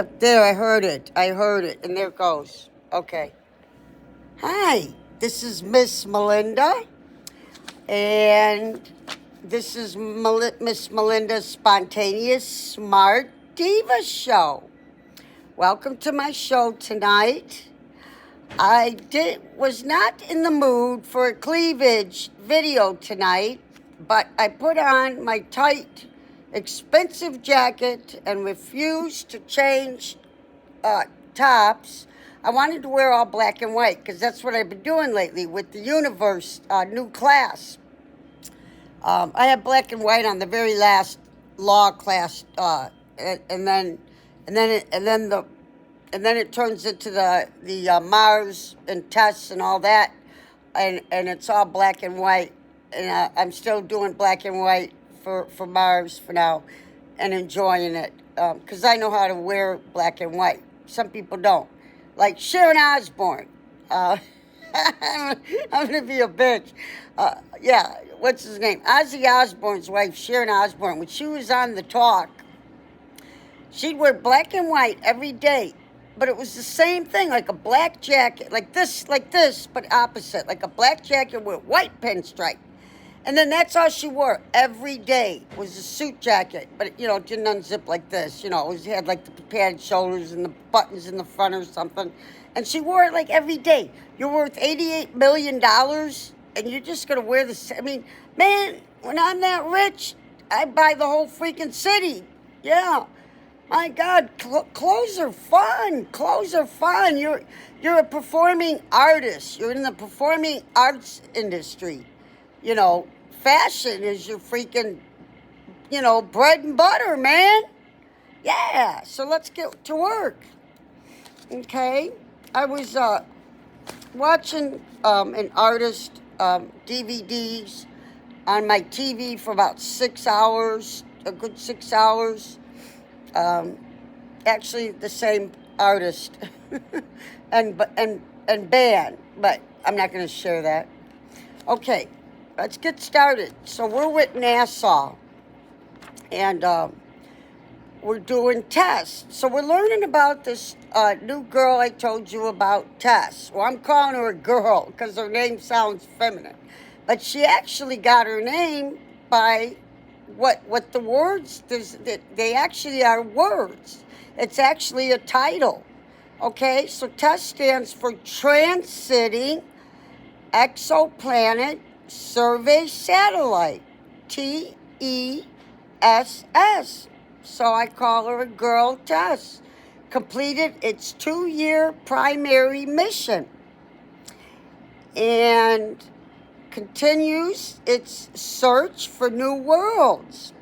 There, I heard it. I heard it. And there it goes. Okay. Hi, this is Miss Melinda. And this is Miss Melinda's Spontaneous Smart Diva Show. Welcome to my show tonight. Was not in the mood for a cleavage video tonight, but I put on my tight, expensive jacket and refused to change tops. I wanted to wear all black and white because that's what I've been doing lately with the universe new class. I have black and white on the very last law class, and then it turns into the Mars and Tess and all that, and it's all black and white, and I'm still doing black and white for Mars for now, and enjoying it because I know how to wear black and white. Some people don't, like Sharon Osbourne. I'm gonna be a bitch. Yeah, what's his name? Ozzy Osbourne's wife, Sharon Osbourne. When she was on the talk, she'd wear black and white every day. But it was the same thing, like a black jacket, like this, but opposite, like a black jacket with white pinstripe. And then that's all she wore every day was a suit jacket. But, it didn't unzip like this. It had like the padded shoulders and the buttons in the front or something. And she wore it like every day. You're worth $88 million and you're just going to wear this. I mean, man, when I'm that rich, I buy the whole freaking city. Yeah. My God, clothes are fun. Clothes are fun. You're a performing artist. You're in the performing arts industry. Fashion is your freaking, bread and butter, man. Yeah, so let's get to work. Okay, I was watching an artist DVDs on my TV for about 6 hours, a good 6 hours. Actually the same artist and band, but I'm not going to share that. Okay, let's get started. So we're with NASA, and we're doing Tess. So we're learning about this new girl I told you about, Tess. Well, I'm calling her a girl because her name sounds feminine, but she actually got her name by what the words, they actually are words. It's actually a title. Okay, so Tess stands for Transiting Exoplanet Survey Satellite, TESS. So I call her a girl, Tess. Completed its 2-year primary mission and continues its search for new worlds.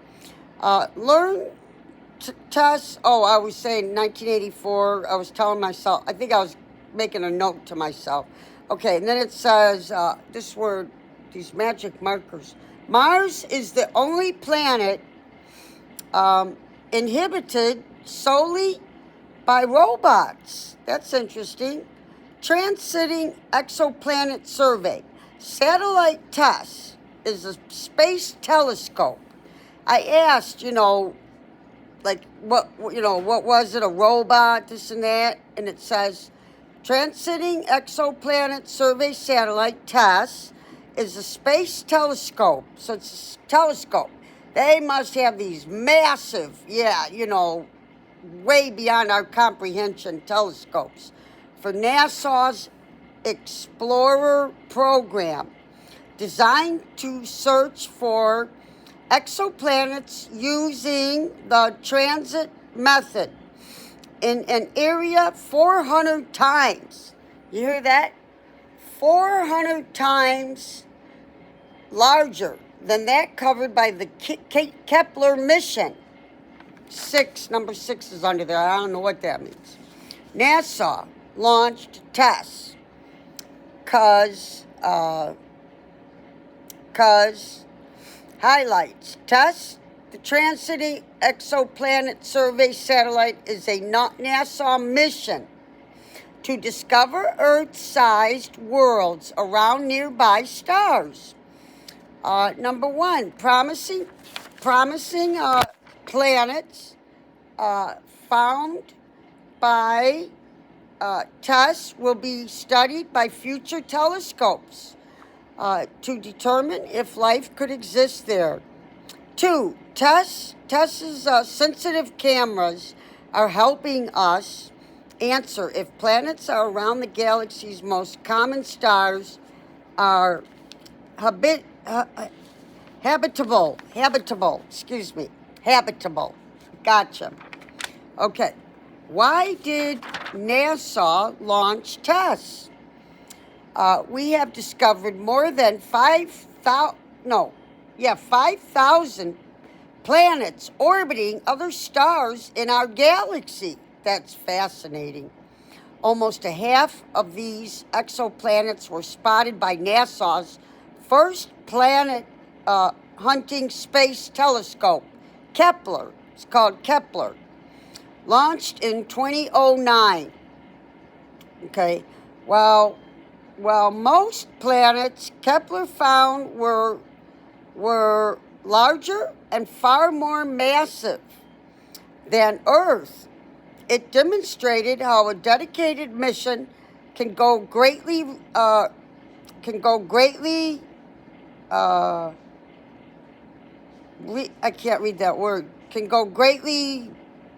Tess, I was saying 1984, I was telling myself, I think I was making a note to myself. Okay, and then it says, this word, these magic markers. Mars is the only planet inhabited solely by robots. That's interesting. Transiting Exoplanet Survey. Satellite Tess is a space telescope. I asked, what was it, a robot, this and that? And it says, Transiting Exoplanet Survey Satellite Tess is a space telescope. So it's a telescope. They must have these massive, way beyond our comprehension telescopes for NASA's Explorer program, designed to search for exoplanets using the transit method in an area 400 times. You hear that? 400 times larger than that covered by the Kepler mission. Number 6 is under there. I don't know what that means. NASA launched Tess because highlights. Tess, the Transiting Exoplanet Survey Satellite, is a NASA mission to discover Earth-sized worlds around nearby stars. Number 1, promising planets found by Tess will be studied by future telescopes to determine if life could exist there. 2. Tess's sensitive cameras are helping us answer if planets are around the galaxy's most common stars are habitable. Gotcha. Okay. Why did NASA launch Tess? We have discovered more than 5,000 planets orbiting other stars in our galaxy. That's fascinating. Almost a half of these exoplanets were spotted by NASA's first planet hunting space telescope, Kepler. It's called Kepler. Launched in 2009. Okay. While most planets Kepler found were larger and far more massive than Earth, it demonstrated how a dedicated mission can go greatly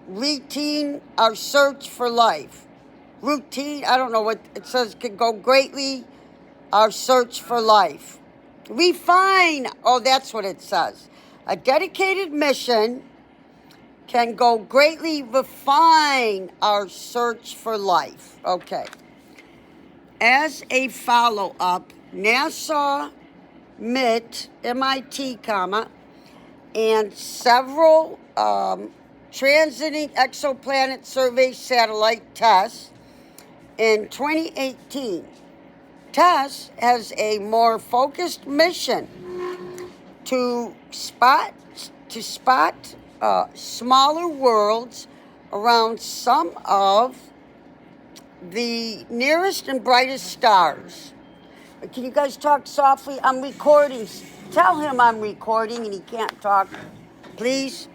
routine our search for life. Routine, I don't know what it says, can go greatly our search for life. Refine, that's what it says. A dedicated mission can go greatly refine our search for life. Okay. As a follow-up, NASA, MIT, and several transiting exoplanet survey satellite Tess in 2018. Tess has a more focused mission to spot smaller worlds around some of the nearest and brightest stars. Can you guys talk softly? I'm recording. Tell him I'm recording and he can't talk, please.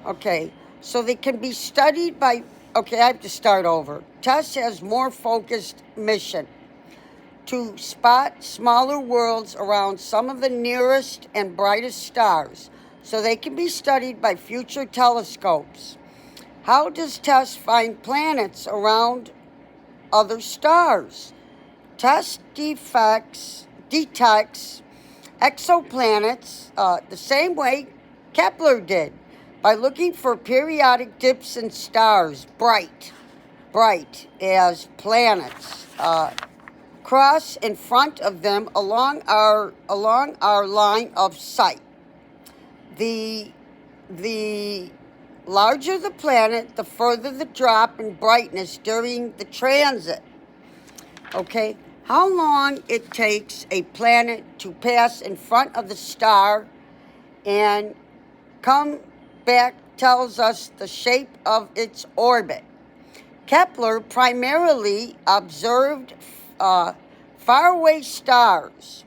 Okay, so they can be studied by... Okay, I have to start over. Tess has more focused mission to spot smaller worlds around some of the nearest and brightest stars, so they can be studied by future telescopes. How does Tess find planets around other stars? Tess detects exoplanets the same way Kepler did, by looking for periodic dips in stars, bright as planets, cross in front of them along our line of sight. The larger the planet, the further the drop in brightness during the transit. Okay, how long it takes a planet to pass in front of the star and come back tells us the shape of its orbit. Kepler primarily observed faraway stars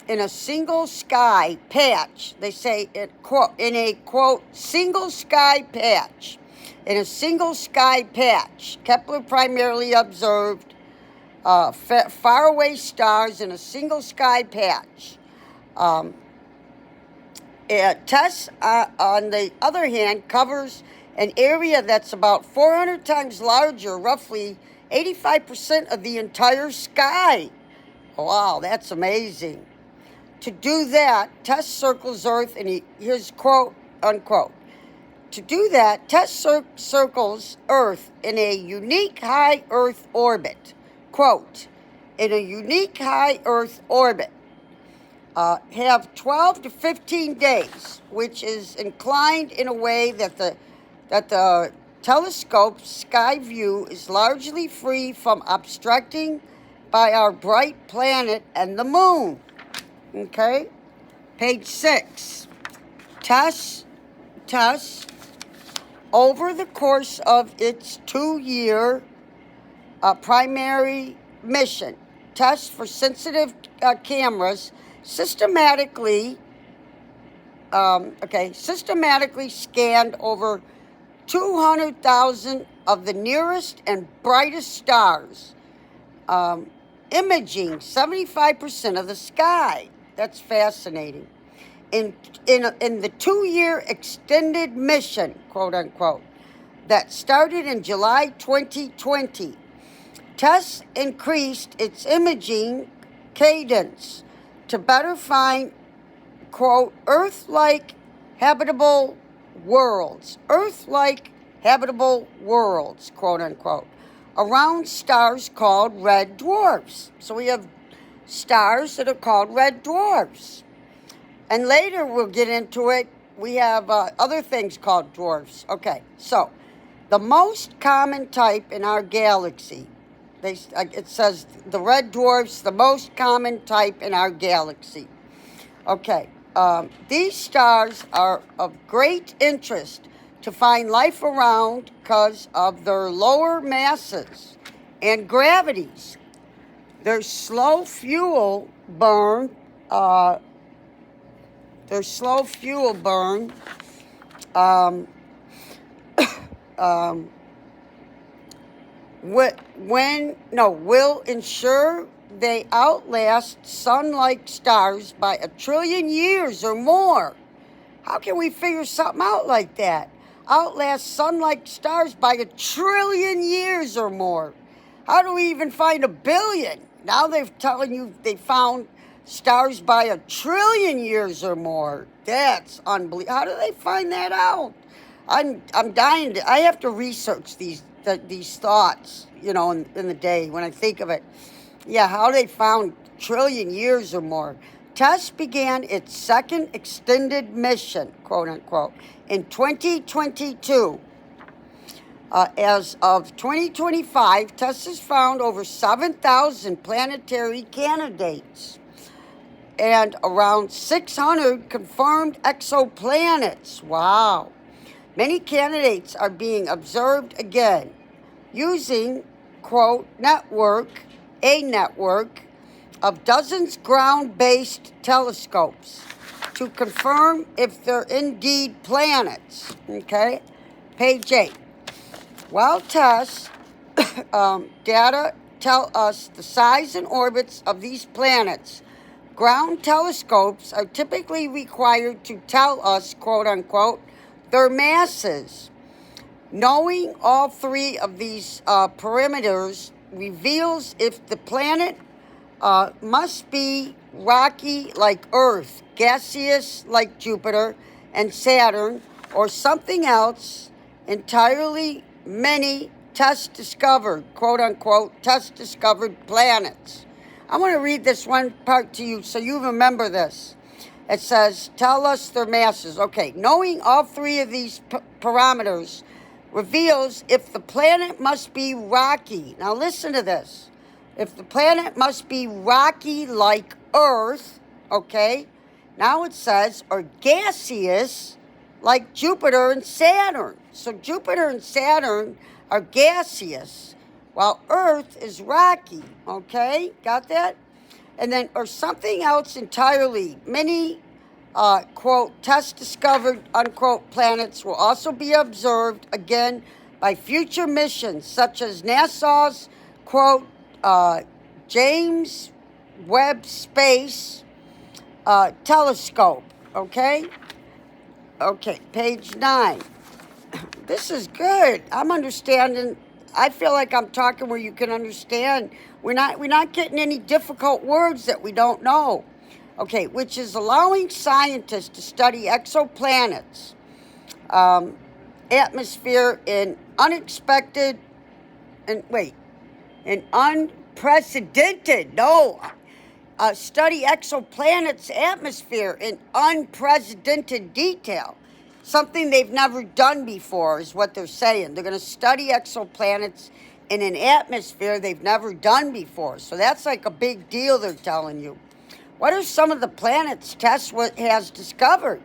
in a single sky patch. They say in a quote single sky patch. In a single sky patch, Kepler primarily observed faraway stars in a single sky patch. Tess, on the other hand, covers an area that's about 400 times larger, roughly 85% of the entire sky. Wow, that's amazing. To do that, Tess circles Earth, and here's quote, unquote. To do that, Tess circles Earth in a unique high Earth orbit. Quote, in a unique high Earth orbit. Have 12 to 15 days, which is inclined in a way that the telescope's sky view is largely free from obstructing by our bright planet and the moon. Okay? Page 6. Tess, over the course of its 2-year primary mission, Tess for sensitive cameras systematically scanned over 200,000 of the nearest and brightest stars, imaging 75% of the sky. That's fascinating. In the 2-year extended mission, quote unquote, that started in July 2020, Tess increased its imaging cadence to better find, quote, Earth-like habitable worlds, quote unquote, around stars called red dwarfs. So we have stars that are called red dwarfs. And later we'll get into it. We have other things called dwarfs. Okay, so the most common type in our galaxy, it says the red dwarfs, the most common type in our galaxy. Okay, these stars are of great interest to find life around because of their lower masses and gravities. Their slow fuel burn, will ensure they outlast sun-like stars by 1 trillion years or more. How can we figure something out like that? Outlast sun-like stars by 1 trillion years or more. How do we even find 1 billion? Now they're telling you they found stars by 1 trillion years or more. That's unbelievable. How do they find that out? I'm dying to. I have to research these thoughts, in the day when I think of it. Yeah, how they found 1 trillion years or more. Tess began its second extended mission, quote unquote, in 2022. As of 2025, Tess has found over 7,000 planetary candidates and around 600 confirmed exoplanets. Wow. Many candidates are being observed again using, quote, a network of dozens ground-based telescopes to confirm if they're indeed planets. Okay? Page 8. While Tess data tell us the size and orbits of these planets, ground telescopes are typically required to tell us, quote unquote, their masses. Knowing all three of these parameters reveals if the planet must be rocky like Earth, gaseous like Jupiter and Saturn, or something else entirely. Many Tess discovered, quote unquote, Tess discovered planets. I want to read this one part to you so you remember this. It says, tell us their masses. Okay, knowing all three of these parameters reveals if the planet must be rocky. Now listen to this. If the planet must be rocky like Earth, okay, now it says, or gaseous like Jupiter and Saturn. So Jupiter and Saturn are gaseous, while Earth is rocky, okay? Got that? And then, or something else entirely. Many, quote, Tess discovered, unquote, planets will also be observed again by future missions, such as NASA's, quote, James Webb Space Telescope, okay? Okay, page 9. This is good. I'm understanding. I feel like I'm talking where you can understand. We're not getting any difficult words that we don't know. Okay, which is allowing scientists to study exoplanets, atmosphere in unprecedented, study exoplanets' atmosphere in unprecedented detail. Something they've never done before is what they're saying. They're going to study exoplanets in an atmosphere they've never done before. So that's like a big deal, they're telling you. What are some of the planets Tess has discovered?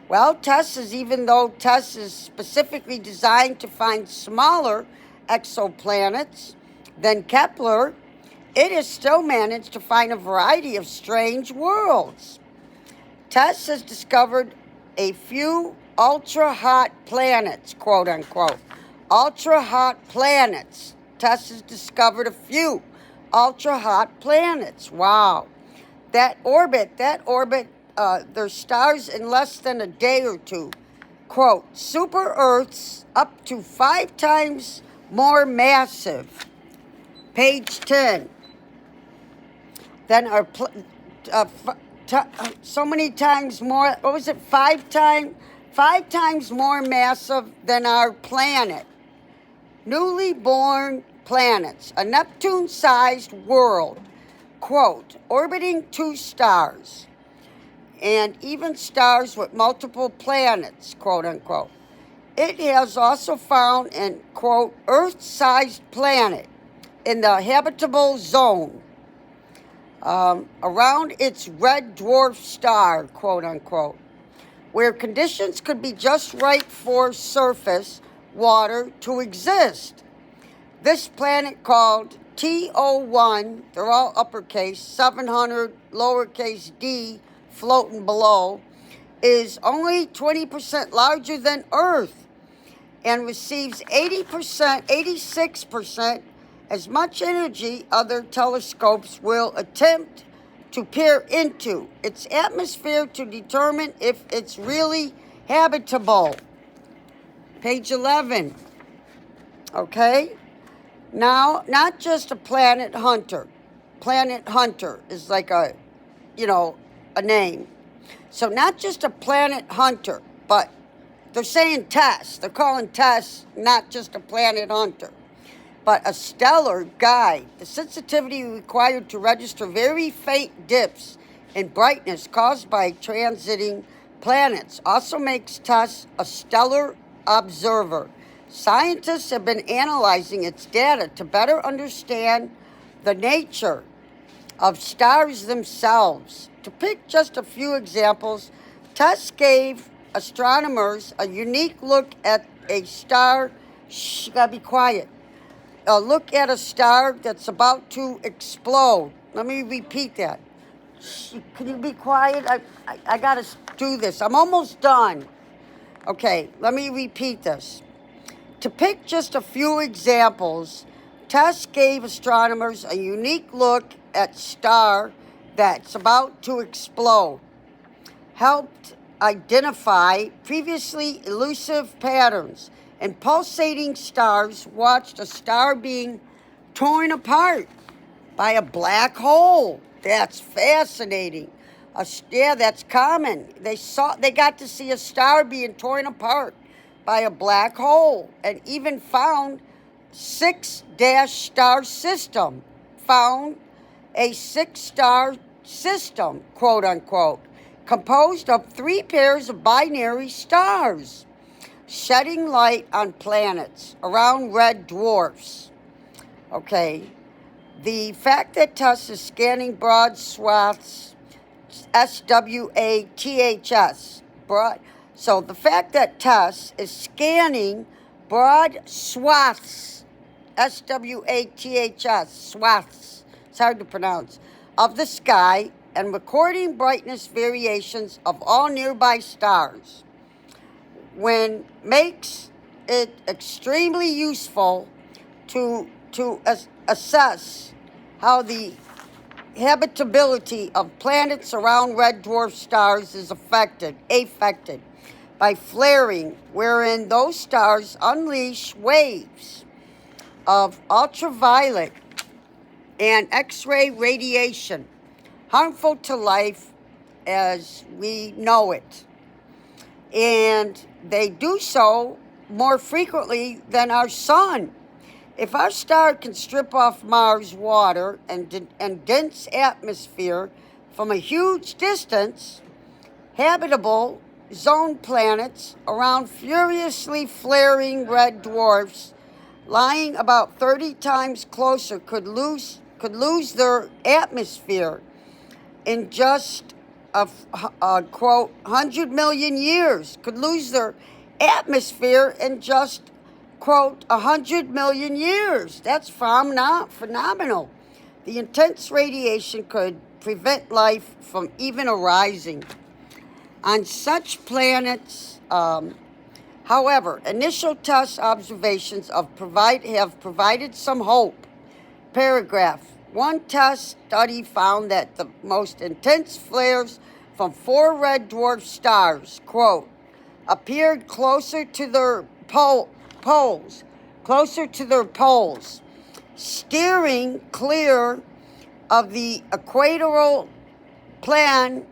Well, even though Tess is specifically designed to find smaller exoplanets than Kepler, it has still managed to find a variety of strange worlds. Tess has discovered a few ultra-hot planets, quote-unquote. ultra-hot planets. Tess has discovered a few ultra-hot planets. Wow. That orbit, there's stars in less than a day or two. Quote, super Earths up to 5 times more massive. Page 10. Then our so many times more, what was it, 5 times more massive than our planet. Newly born planets, a Neptune-sized world, quote, orbiting 2 stars, and even stars with multiple planets, quote unquote. It has also found an, quote, Earth-sized planet in the habitable zone around its red dwarf star, quote unquote, where conditions could be just right for surface water to exist. This planet called TO1, they're all uppercase, 700 lowercase d floating below, is only 20% larger than Earth and receives 86% as much energy other telescopes will attempt to peer into its atmosphere to determine if it's really habitable. Page 11. Okay? Now, not just a planet hunter. Planet hunter is like a name. So not just a planet hunter, but they're saying Tess. They're calling Tess not just a planet hunter, but a stellar guide. The sensitivity required to register very faint dips in brightness caused by transiting planets also makes Tess a stellar observer. Scientists have been analyzing its data to better understand the nature of stars themselves. To pick just a few examples, Tess gave astronomers a unique look at a star. Shh, you gotta be quiet. A look at a star that's about to explode. Let me repeat that. Shh, can you be quiet? I gotta do this. I'm almost done. Okay, let me repeat this. To pick just a few examples, Tess gave astronomers a unique look at star that's about to explode, helped identify previously elusive patterns in pulsating stars, watched a star being torn apart by a black hole. That's fascinating. That's common. They got to see a star being torn apart by a black hole, and even found 6-star system. Found a 6-star system, quote unquote, composed of 3 pairs of binary stars, shedding light on planets around red dwarfs. Okay, the fact that Tess is scanning broad swaths, SWATHS, broad. So the fact that Tess is scanning broad swaths, SWATHS, swaths, it's hard to pronounce, of the sky and recording brightness variations of all nearby stars, when makes it extremely useful to assess how the habitability of planets around red dwarf stars is affected by flaring, wherein those stars unleash waves of ultraviolet and X-ray radiation, harmful to life as we know it. And they do so more frequently than our sun. If our star can strip off Mars' water and dense atmosphere from a huge distance, habitable zone planets around furiously flaring red dwarfs lying about 30 times closer could lose their atmosphere in just a quote 100 million years. Could lose their atmosphere in just quote 100 million years. That's phenomenal. The intense radiation could prevent life from even arising. On such planets, However, initial test observations have provided some hope. Paragraph. One test study found that the most intense flares from 4 red dwarf stars, quote, appeared closer to their poles, steering clear of the equatorial plane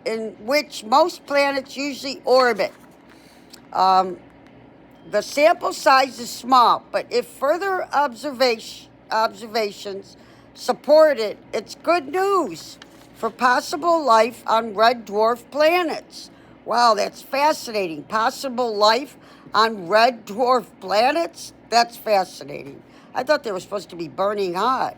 in which most planets usually orbit. The sample size is small, but if further observations support it, it's good news for possible life on red dwarf planets. Wow, that's fascinating. Possible life on red dwarf planets? That's fascinating. I thought they were supposed to be burning hot.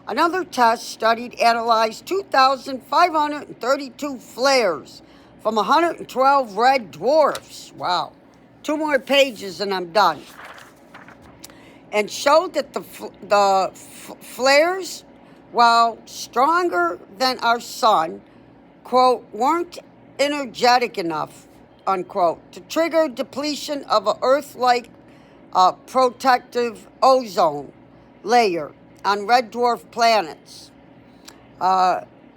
Another test analyzed 2,532 flares from 112 red dwarfs. Wow. 2 more pages and I'm done. And showed that the flares, while stronger than our sun, quote, weren't energetic enough, unquote, to trigger depletion of an Earth-like protective ozone layer on red dwarf planets.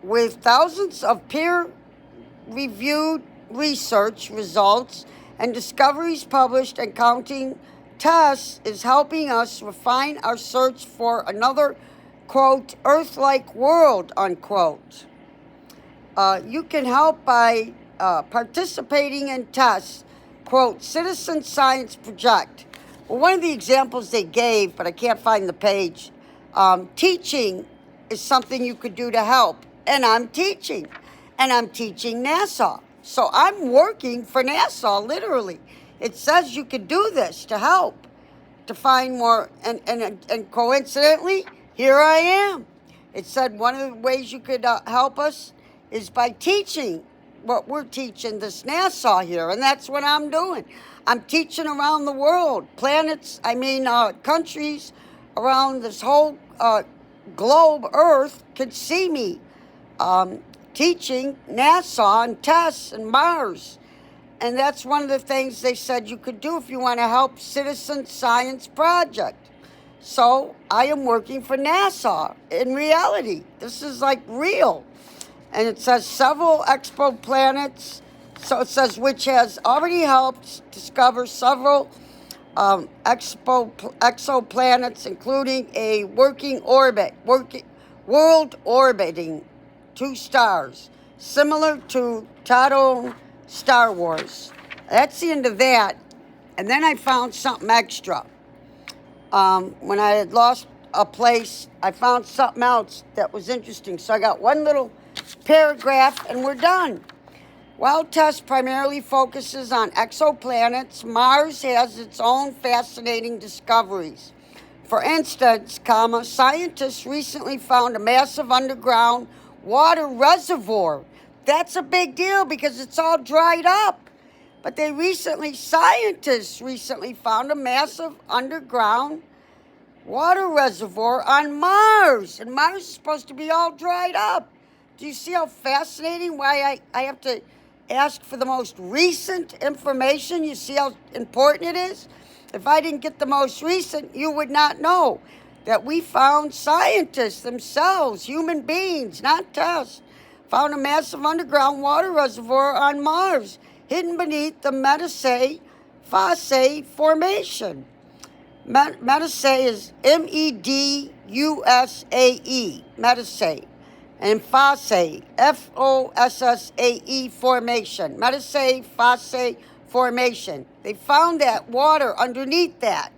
With thousands of peer-reviewed research results and discoveries published and counting, Tess is helping us refine our search for another, quote, Earth-like world, unquote. You can help by participating in Tess, quote, Citizen Science Project. Well, one of the examples they gave, but I can't find the page, teaching is something you could do to help. And I'm teaching. And I'm teaching NASA. So I'm working for NASA, literally. It says you could do this to help, to find more. And coincidentally, here I am. It said one of the ways you could help us is by teaching what we're teaching this NASA here. And that's what I'm doing. I'm teaching around the world. Countries around this whole globe, Earth, could see me teaching NASA and Tess and Mars. And that's one of the things they said you could do if you want to help Citizen Science Project. So I am working for NASA in reality. This is like real. And it says several exoplanets. So it says which has already helped discover several exoplanets, including a world orbiting 2 stars, similar to Tato Star Wars. That's the end of that. And then I found something extra. When I had lost a place, I found something else that was interesting. So I got one little paragraph and we're done. While Tess primarily focuses on exoplanets, Mars has its own fascinating discoveries. For instance, scientists recently found a massive underground water reservoir. That's a big deal because it's all dried up. But scientists recently found a massive underground water reservoir on Mars. And Mars is supposed to be all dried up. Do you see how fascinating? Why I have to ask for the most recent information? You see how important it is? If I didn't get the most recent, you would not know that we found scientists themselves, human beings, not tests, found a massive underground water reservoir on Mars, hidden beneath the Medusae Formation. Medusae is Medusae, Medusae, and Fosse, Fossae Formation, Medusae Formation. They found that water underneath that.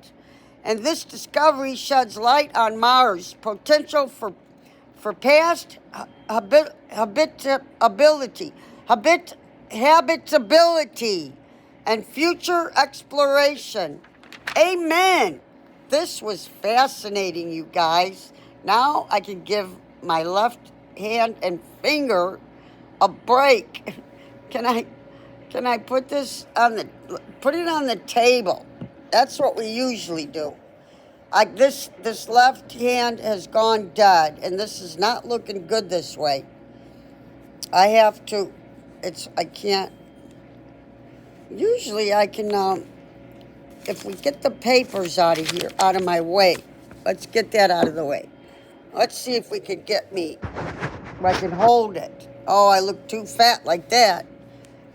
And this discovery sheds light on Mars' potential for past habitability and future exploration. Amen. This was fascinating, you guys. Now I can give my left hand and finger a break. Can I put it on the table? That's what we usually do. This left hand has gone dead, and this is not looking good this way. I can't. Usually I can, if we get the papers out of here, out of my way. Let's get that out of the way. Let's see if we can get me, I can hold it. Oh, I look too fat like that.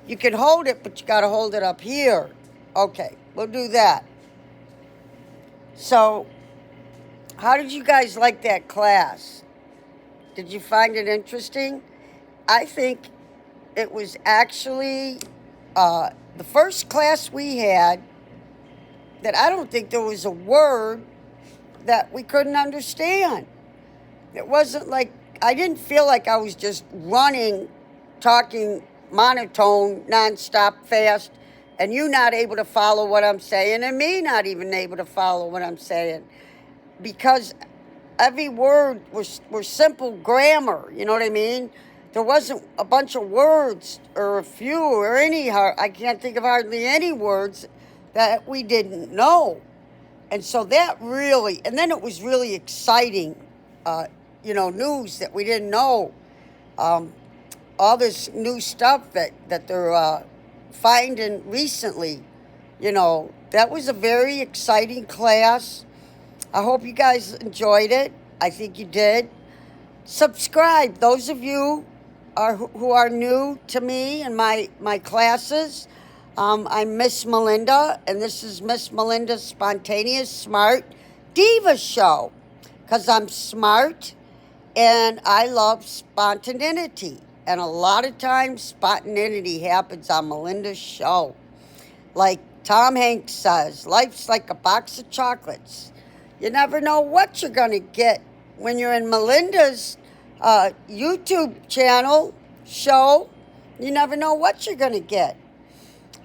You can hold it, but you got to hold it up here. Okay, we'll do that. So, how did you guys like that class? Did you find it interesting? I think it was actually the first class we had that I don't think there was a word that we couldn't understand. It wasn't like, I didn't feel like I was just running, talking monotone, nonstop, fast, and you not able to follow what I'm saying, and me not even able to follow what I'm saying. Because every word was simple grammar, you know what I mean? There wasn't a bunch of words or a few or any, I can't think of hardly any words that we didn't know. And so that really, and then it was really exciting, news that we didn't know. All this new stuff that they're finding recently, that was a very exciting class. I hope you guys enjoyed it. I think you did. Subscribe. Those of you who are new to me and my classes, I'm Miss Melinda, and this is Miss Melinda's Spontaneous Smart Diva Show. Because I'm smart and I love spontaneity. And a lot of times spontaneity happens on Melinda's show. Like Tom Hanks says, life's like a box of chocolates. You never know what you're going to get when you're in Melinda's YouTube channel show. You never know what you're going to get.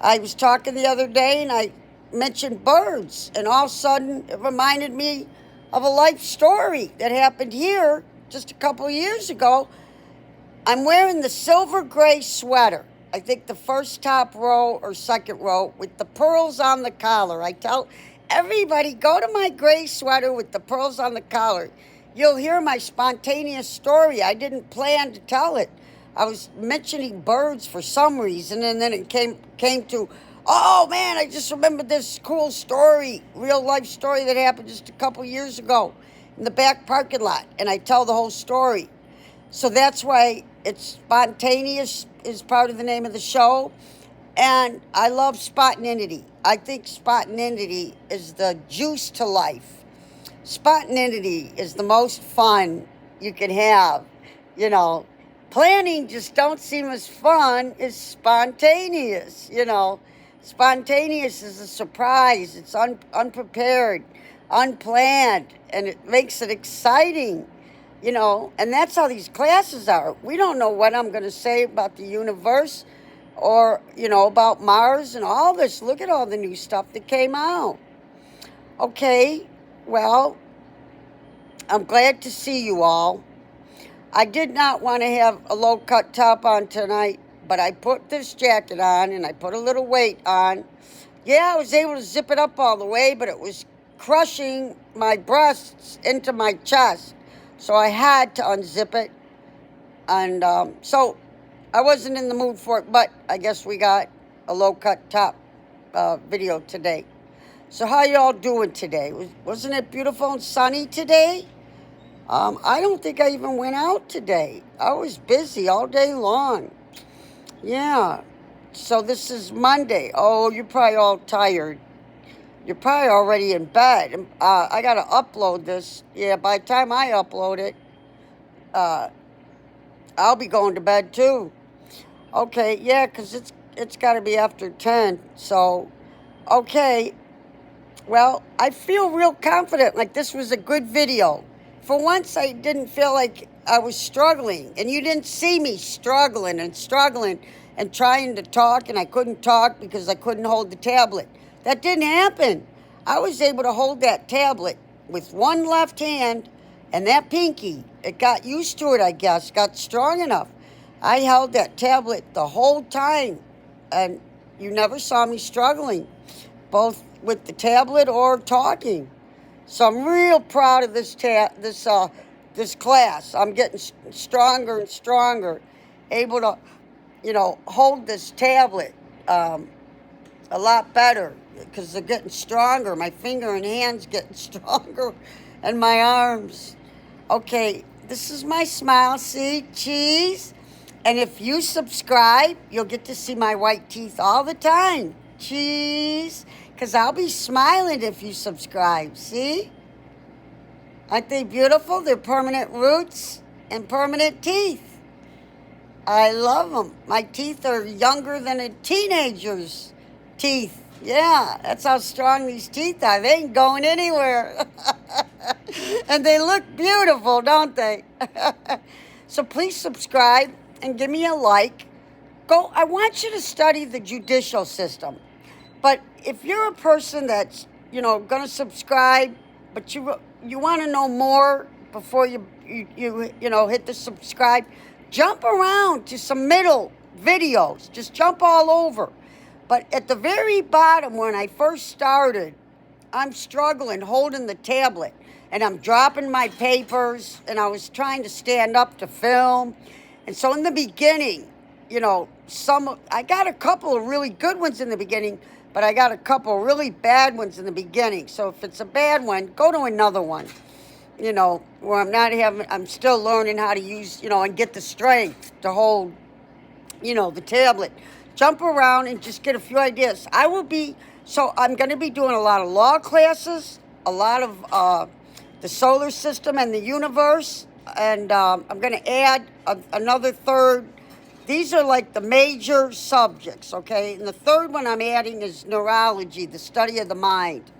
I was talking the other day and I mentioned birds, and all of a sudden it reminded me of a life story that happened here just a couple of years ago. I'm wearing the silver gray sweater. I think the first top row or second row with the pearls on the collar. I tell everybody, go to my gray sweater with the pearls on the collar. You'll hear my spontaneous story. I didn't plan to tell it. I was mentioning birds for some reason, and then it came to, oh man, I just remembered this cool story, real life story that happened just a couple years ago in the back parking lot, and I tell the whole story. So that's why it's spontaneous is part of the name of the show, and I love spontaneity. I think spontaneity is the juice to life. Spontaneity is the most fun you can have, Planning just don't seem as fun as spontaneous, Spontaneous is a surprise. It's unprepared, unplanned, and it makes it exciting, And that's how these classes are. We don't know what I'm going to say about the universe or, about Mars and all this. Look at all the new stuff that came out. Okay, well, I'm glad to see you all. I did not want to have a low-cut top on tonight, but I put this jacket on and I put a little weight on. Yeah, I was able to zip it up all the way, but it was crushing my breasts into my chest. So I had to unzip it. And so I wasn't in the mood for it, but I guess we got a low-cut top video today. So how y'all doing today? Wasn't it beautiful and sunny today? I don't think I even went out today. I was busy all day long. Yeah. So this is Monday. Oh, you're probably all tired. You're probably already in bed. I got to upload this. Yeah, by the time I upload it, I'll be going to bed too. Okay, yeah, because it's got to be after 10. So, okay. Well, I feel real confident, like this was a good video. For once, I didn't feel like I was struggling, and you didn't see me struggling and trying to talk, and I couldn't talk because I couldn't hold the tablet. That didn't happen. I was able to hold that tablet with one left hand and that pinky. It got used to it, I guess, got strong enough. I held that tablet the whole time, and you never saw me struggling, both with the tablet or talking. So I'm real proud of this class. I'm getting stronger and stronger, able to, hold this tablet a lot better because they're getting stronger. My finger and hands getting stronger, and my arms. Okay, this is my smile. See, cheese. And if you subscribe, you'll get to see my white teeth all the time. Cheese. Because I'll be smiling if you subscribe. See? Aren't they beautiful? They're permanent roots and permanent teeth. I love them. My teeth are younger than a teenager's teeth. Yeah, that's how strong these teeth are. They ain't going anywhere. And they look beautiful, don't they? So please subscribe and give me a like. I want you to study the judicial system. But if you're a person that's, going to subscribe, but you want to know more before you hit the subscribe, jump around to some middle videos. Just jump all over. But at the very bottom, when I first started, I'm struggling holding the tablet. And I'm dropping my papers. And I was trying to stand up to film. And so in the beginning, I got a couple of really good ones in the beginning. But I got a couple of really bad ones in the beginning. So if it's a bad one, go to another one. Where I'm still learning how to use, and get the strength to hold, the tablet. Jump around and just get a few ideas. I'm going to be doing a lot of law classes, a lot of the solar system and the universe, and I'm going to add another third. These are like the major subjects, okay? And the third one I'm adding is neurology, the study of the mind.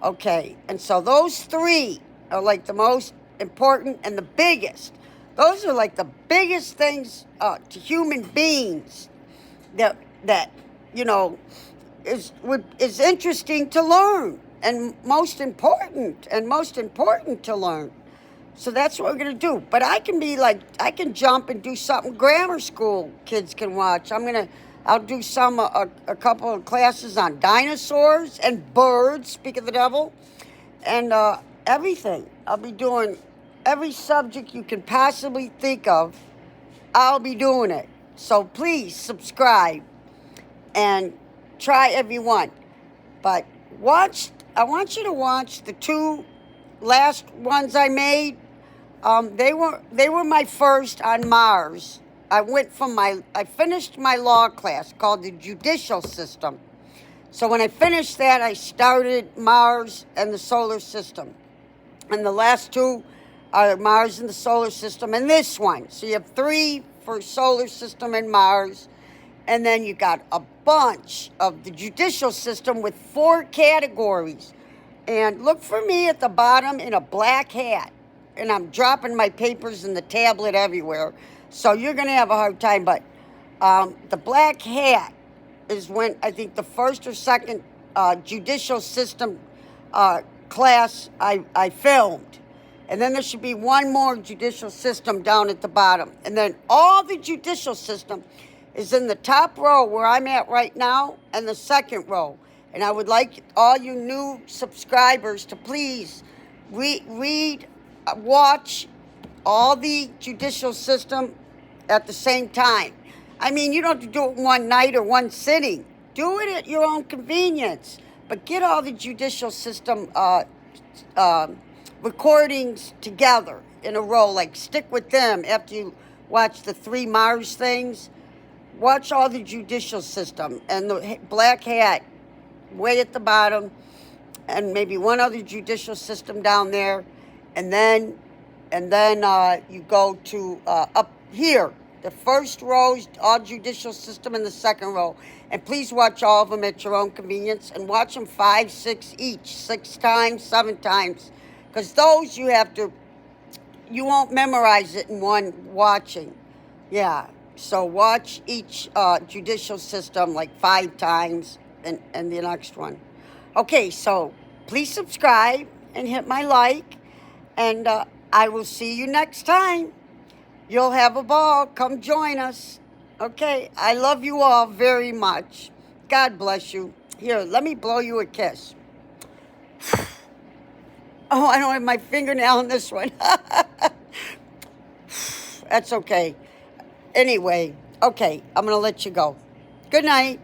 Okay, and so those three are like the most important and the biggest. Those are like the biggest things to human beings that is interesting to learn and most important to learn. So that's what we're going to do. But I can jump and do something grammar school kids can watch. I'll do a couple of classes on dinosaurs and birds, speak of the devil, and everything. I'll be doing every subject you can possibly think of. I'll be doing it. So please subscribe and try every one. But I want you to watch the two last ones I made. They were my first on Mars. I finished my law class called the judicial system. So when I finished that, I started Mars and the solar system. And the last two are Mars and the solar system and this one. So you have 3 for solar system and Mars. And then you got a bunch of the judicial system with 4 categories. And look for me at the bottom in a black hat. And I'm dropping my papers and the tablet everywhere. So you're going to have a hard time. But the black hat is when I think the first or second judicial system class I filmed. And then there should be one more judicial system down at the bottom. And then all the judicial system is in the top row where I'm at right now and the second row. And I would like all you new subscribers to please watch all the judicial system at the same time. I mean, you don't have to do it one night or one sitting. Do it at your own convenience. But get all the judicial system recordings together in a row. Like, stick with them after you watch the 3 Mars things. Watch all the judicial system and the black hat way at the bottom, and maybe one other judicial system down there, and then you go to up here. The first row is all judicial system, and the second row. And please watch all of them at your own convenience, and watch them 5, 6 each, 6 times, 7 times, because those you won't memorize it in one watching. Yeah. So watch each judicial system like 5 times and the next one. Okay, so please subscribe and hit my like. And I will see you next time. You'll have a ball. Come join us. Okay, I love you all very much. God bless you. Here, let me blow you a kiss. Oh, I don't have my fingernail on this one. That's okay. Anyway, okay, I'm going to let you go. Good night.